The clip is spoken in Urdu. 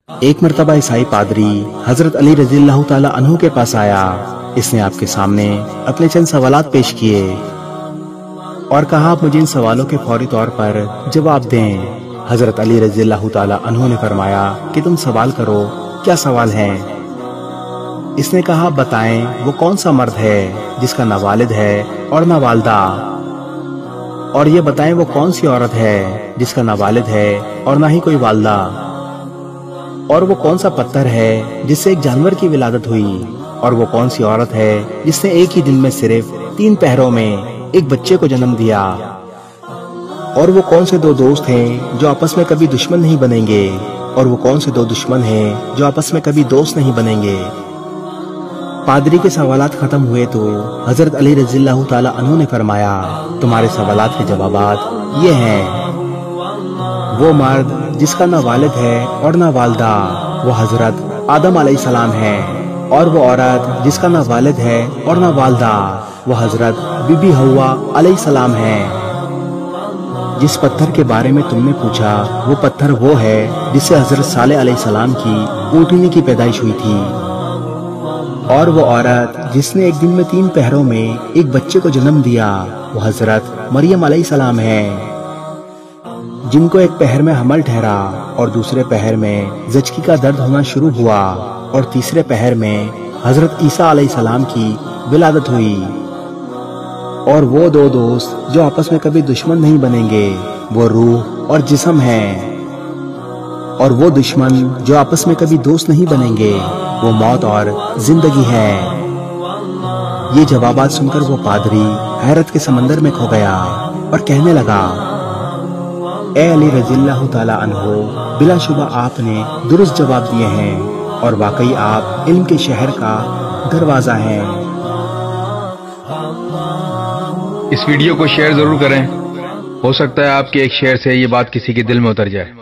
ایک مرتبہ عیسائی پادری حضرت علی رضی اللہ تعالیٰ عنہ کے پاس آیا۔ اس نے آپ کے سامنے اپنے چند سوالات پیش کیے اور کہا آپ مجھے ان سوالوں کے فوری طور پر جواب دیں۔ حضرت علی رضی اللہ تعالیٰ عنہ نے فرمایا کہ تم سوال کرو، کیا سوال ہیں؟ اس نے کہا بتائیں وہ کون سا مرد ہے جس کا نہ والد ہے اور نہ والدہ، اور یہ بتائیں وہ کون سی عورت ہے جس کا نہ والد ہے اور نہ ہی کوئی والدہ، اور وہ کون سا پتھر ہے جس سے ایک جانور کی ولادت ہوئی، اور وہ کون سی عورت ہے جس نے ایک ہی دن میں صرف 3 پہروں میں ایک بچے کو جنم دیا، اور وہ کون سے 2 دوست ہیں جو آپس میں کبھی دشمن نہیں بنیں گے، اور وہ کون سے 2 دشمن ہیں جو آپس میں کبھی دوست نہیں بنیں گے۔ پادری کے سوالات ختم ہوئے تو حضرت علی رضی اللہ تعالیٰ عنہ نے فرمایا تمہارے سوالات کے جوابات یہ ہیں۔ وہ مرد جس کا نہ والد ہے اور نہ والدہ وہ حضرت آدم علیہ السلام ہے، اور وہ عورت جس کا نہ والد ہے اور نہ والدہ وہ حضرت بی بی حوا علیہ السلام ہے۔ جس پتھر کے بارے میں تم نے پوچھا وہ پتھر وہ ہے جس سے حضرت صالح علیہ السلام کی اونٹنی کی پیدائش ہوئی تھی، اور وہ عورت جس نے ایک دن میں 3 پہروں میں ایک بچے کو جنم دیا وہ حضرت مریم علیہ السلام ہے، جن کو ایک پہر میں حمل ٹھہرا اور دوسرے پہر میں زچگی کا درد ہونا شروع ہوا، اور تیسرے پہر میں حضرت عیسیٰ علیہ السلام کی ولادت ہوئی۔ اور وہ 2 دوست جو آپس میں کبھی دشمن نہیں بنیں گے وہ روح اور جسم ہیں، اور وہ دشمن جو آپس میں کبھی دوست نہیں بنیں گے وہ موت اور زندگی ہے۔ یہ جوابات سن کر وہ پادری حیرت کے سمندر میں کھو گیا اور کہنے لگا اے علی رضی اللہ تعالیٰ عنہ، بلا شبہ آپ نے درست جواب دیے ہیں اور واقعی آپ علم کے شہر کا دروازہ ہیں۔ اس ویڈیو کو شیئر ضرور کریں، ہو سکتا ہے آپ کے ایک شیئر سے یہ بات کسی کے دل میں اتر جائے۔